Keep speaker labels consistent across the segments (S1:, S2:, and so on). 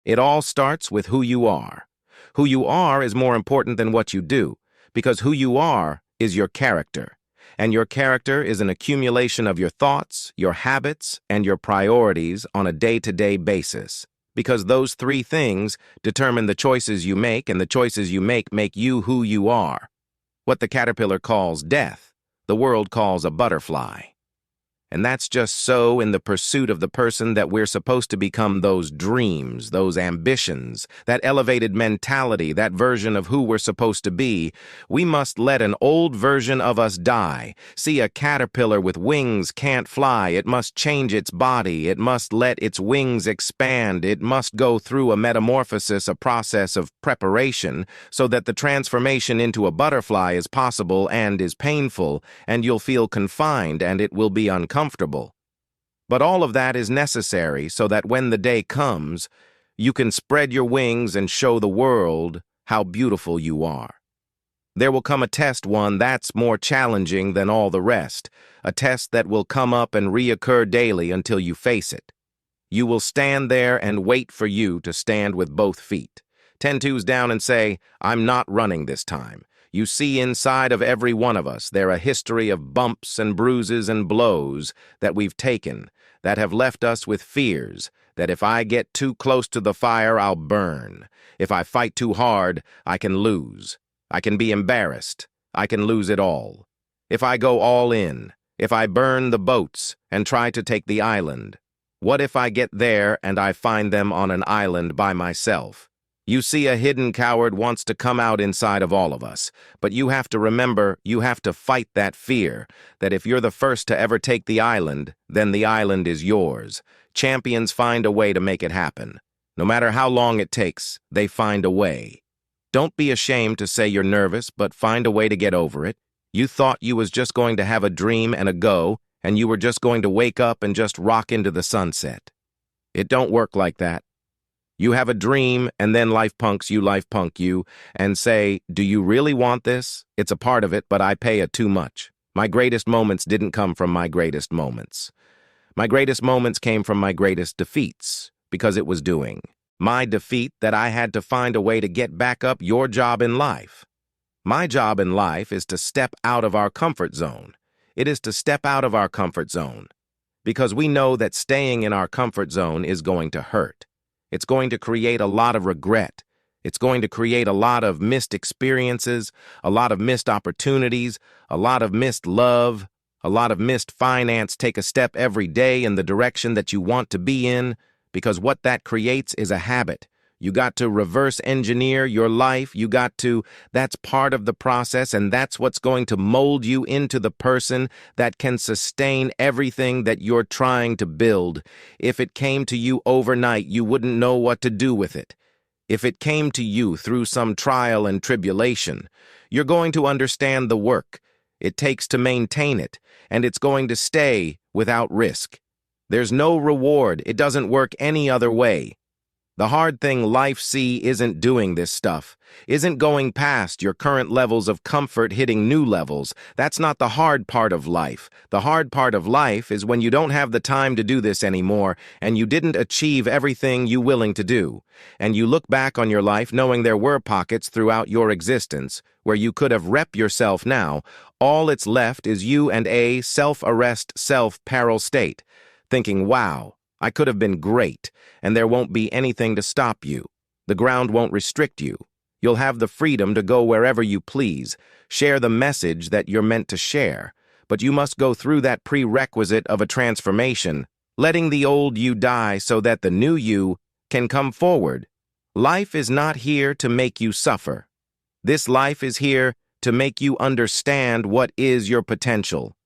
S1: It all starts with who you are. Who you are is more important than what you do, because who you are is your character. And your character is an accumulation of your thoughts, your habits, and your priorities on a day-to-day basis. Because those three things determine the choices you make, and the choices you make you who you are. What the caterpillar calls death, the world calls a butterfly. And that's just so in the pursuit of the person that we're supposed to become, those dreams, those ambitions, that elevated mentality, that version of who we're supposed to be. We must let an old version of us die. See, a caterpillar with wings can't fly. It must change its body. It must let its wings expand. It must go through a metamorphosis, a process of preparation, so that the transformation into a butterfly is possible and is painful, and you'll feel confined and it will be uncomfortable. But all of that is necessary so that when the day comes, you can spread your wings and show the world how beautiful you are. There will come a test, one that's more challenging than all the rest, a test that will come up and reoccur daily until you face it. You will stand there and wait for you to stand with both feet. 10 toes down and say, I'm not running this time. You see, inside of every one of us, there a history of bumps and bruises and blows that we've taken, that have left us with fears, that if I get too close to the fire, I'll burn. If I fight too hard, I can lose. I can be embarrassed. I can lose it all. If I go all in, if I burn the boats and try to take the island, what if I get there and I find them on an island by myself? You see, a hidden coward wants to come out inside of all of us, but you have to remember, you have to fight that fear, that if you're the first to ever take the island, then the island is yours. Champions find a way to make it happen. No matter how long it takes, they find a way. Don't be ashamed to say you're nervous, but find a way to get over it. You thought you was just going to have a dream and a go, and you were just going to wake up and just rock into the sunset. It don't work like that. You have a dream, and then life punk you, and say, do you really want this? It's a part of it, but I pay it too much. My greatest moments didn't come from my greatest moments. My greatest moments came from my greatest defeats, because it was doing. My defeat that I had to find a way to get back up. Your job in life. My job in life is to step out of our comfort zone. It is to step out of our comfort zone, because we know that staying in our comfort zone is going to hurt. It's going to create a lot of regret. It's going to create a lot of missed experiences, a lot of missed opportunities, a lot of missed love, a lot of missed finance. Take a step every day in the direction that you want to be in, because what that creates is a habit. You got to reverse engineer your life. That's part of the process, and that's what's going to mold you into the person that can sustain everything that you're trying to build. If it came to you overnight, you wouldn't know what to do with it. If it came to you through some trial and tribulation, you're going to understand the work it takes to maintain it, and it's going to stay without risk. There's no reward. It doesn't work any other way. The hard thing life isn't doing this stuff, isn't going past your current levels of comfort, hitting new levels. That's not the hard part of life. The hard part of life is when you don't have the time to do this anymore, and you didn't achieve everything you willing to do. And you look back on your life knowing there were pockets throughout your existence where you could have rep yourself now. All it's left is you and a self-arrest, self-peril state, thinking, wow, I could have been great, and there won't be anything to stop you. The ground won't restrict you. You'll have the freedom to go wherever you please, share the message that you're meant to share. But you must go through that prerequisite of a transformation, letting the old you die so that the new you can come forward. Life is not here to make you suffer. This life is here to make you understand what is your potential.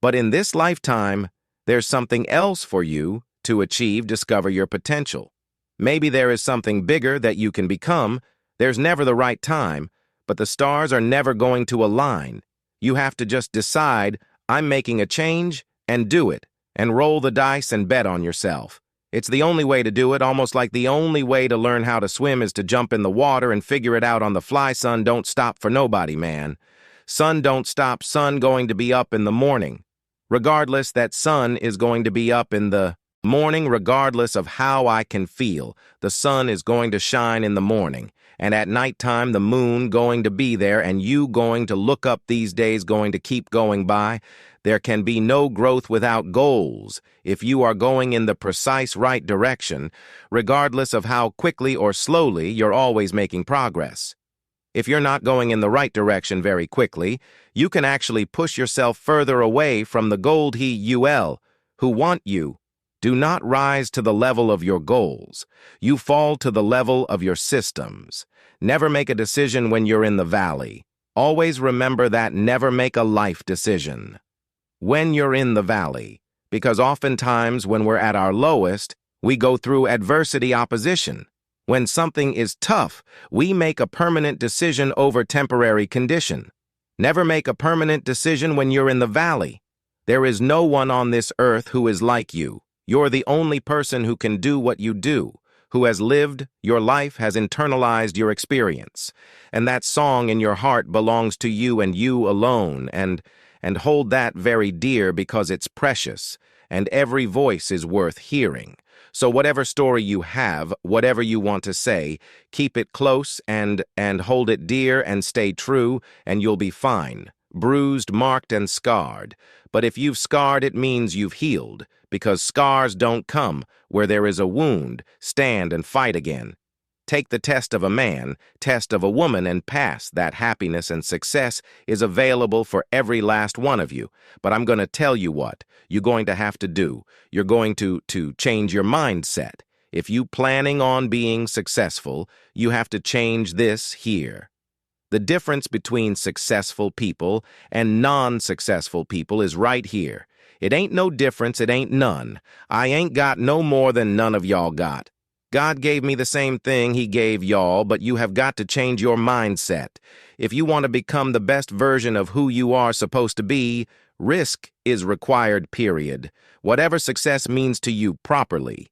S1: But in this lifetime, there's something else for you to achieve. Discover your potential. Maybe there is something bigger that you can become. There's never the right time, but the stars are never going to align. You have to just decide, I'm making a change, and do it, and roll the dice and bet on yourself. It's the only way to do it, almost like the only way to learn how to swim is to jump in the water and figure it out on the fly. Sun don't stop for nobody, man. Sun don't stop. Sun going to be up in the morning. Regardless, that sun is going to be up in the Morning, regardless of how I can feel, the sun is going to shine in the morning, and at nighttime the moon going to be there, and you going to look up, these days going to keep going by. There can be no growth without goals. If you are going in the precise right direction, regardless of how quickly or slowly, you're always making progress. If you're not going in the right direction very quickly, you can actually push yourself further away from the gold who want you. Do not rise to the level of your goals. You fall to the level of your systems. Never make a decision when you're in the valley. Always remember that, never make a life decision when you're in the valley, because oftentimes when we're at our lowest, we go through adversity, opposition. When something is tough, we make a permanent decision over temporary condition. Never make a permanent decision when you're in the valley. There is no one on this earth who is like you. You're the only person who can do what you do, who has lived your life, has internalized your experience. And that song in your heart belongs to you and you alone, and hold that very dear, because it's precious, and every voice is worth hearing. So whatever story you have, whatever you want to say, keep it close and hold it dear and stay true, and you'll be fine. Bruised, marked, and scarred. But if you've scarred, it means you've healed, because scars don't come where there is a wound. Stand and fight again. Take the test of a man, test of a woman, and pass. That happiness and success is available for every last one of you. But I'm going to tell you what you're going to have to do. You're going to change your mindset. If you planning on being successful, you have to change this here. The difference between successful people and non-successful people is right here. It ain't no difference, it ain't none. I ain't got no more than none of y'all got. God gave me the same thing he gave y'all, but you have got to change your mindset. If you want to become the best version of who you are supposed to be, risk is required, period. Whatever success means to you properly,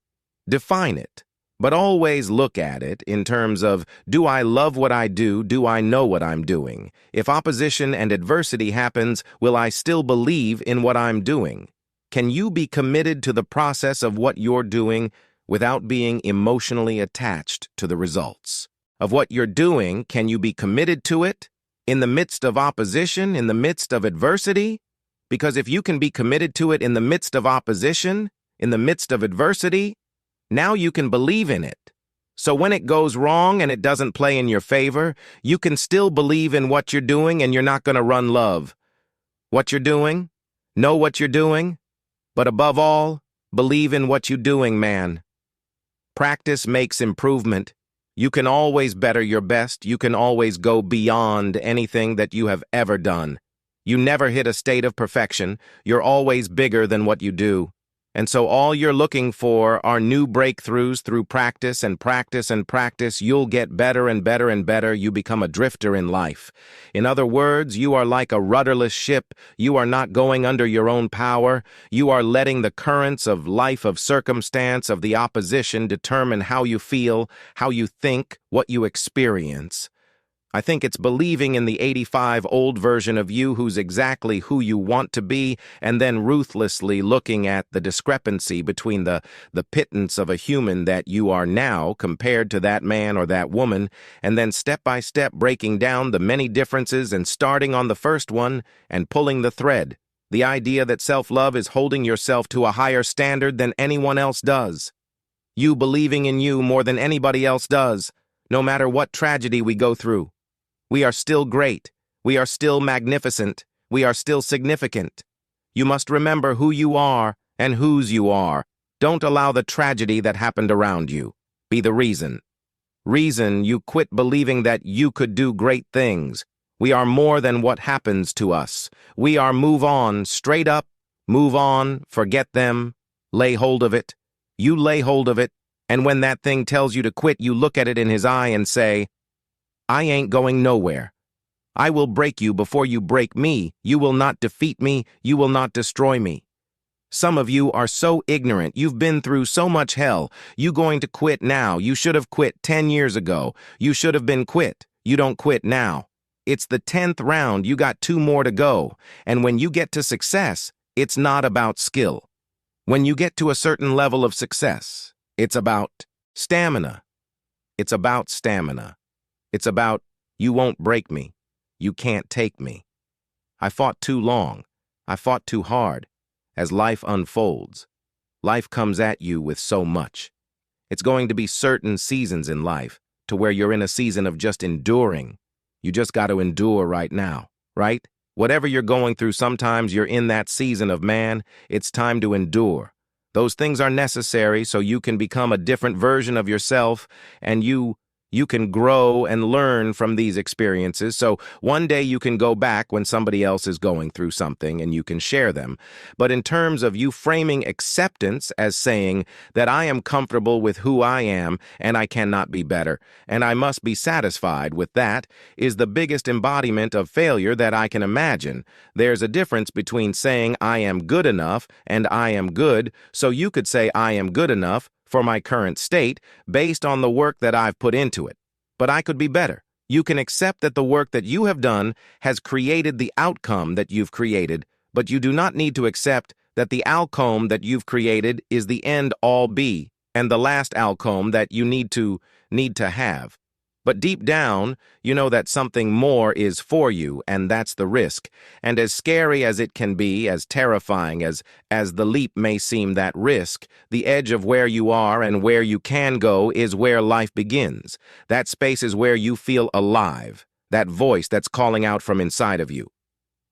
S1: define it. But always look at it in terms of, do I love what I do? Do I know what I'm doing? If opposition and adversity happens, will I still believe in what I'm doing? Can you be committed to the process of what you're doing without being emotionally attached to the results of what you're doing? Can you be committed to it in the midst of opposition, in the midst of adversity? Because if you can be committed to it in the midst of opposition, in the midst of adversity, now you can believe in it. So when it goes wrong and it doesn't play in your favor, you can still believe in what you're doing, and you're not going to run love what you're doing, know what you're doing, but above all, believe in what you're doing, man. Practice makes improvement. You can always better your best. You can always go beyond anything that you have ever done. You never hit a state of perfection. You're always bigger than what you do. And so all you're looking for are new breakthroughs through practice and practice and practice. You'll get better and better and better. You become a drifter in life. In other words, you are like a rudderless ship. You are not going under your own power. You are letting the currents of life, of circumstance, of the opposition determine how you feel, how you think, what you experience. I think it's believing in the 85 old version of you who's exactly who you want to be, and then ruthlessly looking at the discrepancy between the pittance of a human that you are now compared to that man or that woman, and then step by step breaking down the many differences and starting on the first one and pulling the thread. The idea that self-love is holding yourself to a higher standard than anyone else does. You believing in you more than anybody else does, no matter what tragedy we go through. We are still great. We are still magnificent. We are still significant. You must remember who you are and whose you are. Don't allow the tragedy that happened around you be the reason. Reason you quit believing that you could do great things. We are more than what happens to us. We are move on, straight up, move on, forget them, lay hold of it. You lay hold of it, and when that thing tells you to quit, you look at it in his eye and say, I ain't going nowhere. I will break you before you break me. You will not defeat me. You will not destroy me. Some of you are so ignorant. You've been through so much hell. You going to quit now. You should have quit 10 years ago. You should have been quit. You don't quit now. It's the 10th round. You got 2 more to go. And when you get to success, it's not about skill. When you get to a certain level of success, it's about stamina. It's about stamina. It's about, you won't break me. You can't take me. I fought too long. I fought too hard. As life unfolds, life comes at you with so much. It's going to be certain seasons in life to where you're in a season of just enduring. You just got to endure right now, right? Whatever you're going through, sometimes you're in that season of, man, it's time to endure. Those things are necessary so you can become a different version of yourself, and you can grow and learn from these experiences. So one day you can go back when somebody else is going through something and you can share them. But in terms of you framing acceptance as saying that I am comfortable with who I am and I cannot be better, and I must be satisfied with that, is the biggest embodiment of failure that I can imagine. There's a difference between saying I am good enough and I am good, so you could say I am good enough for my current state based on the work that I've put into it. But I could be better. You can accept that the work that you have done has created the outcome that you've created, but you do not need to accept that the outcome that you've created is the end all be and the last outcome that you need to have. But deep down, you know that something more is for you, and that's the risk. And as scary as it can be, as terrifying as the leap may seem, that risk, the edge of where you are and where you can go is where life begins. That space is where you feel alive, that voice that's calling out from inside of you.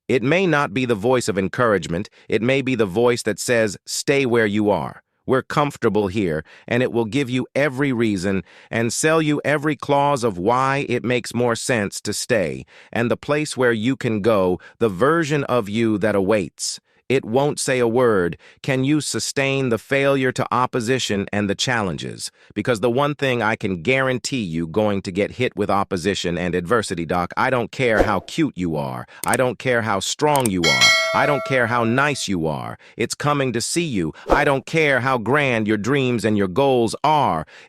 S1: It may not be the voice of encouragement. It may be the voice that says, stay where you are. We're comfortable here, and it will give you every reason and sell you every clause of why it makes more sense to stay, and the place where you can go, the version of you that awaits. It won't say a word. Can you sustain the failure to opposition and the challenges? Because the one thing I can guarantee you going to get hit with opposition and adversity, Doc. I don't care how cute you are. I don't care how strong you are. I don't care how nice you are. It's coming to see you. I don't care how grand your dreams and your goals are.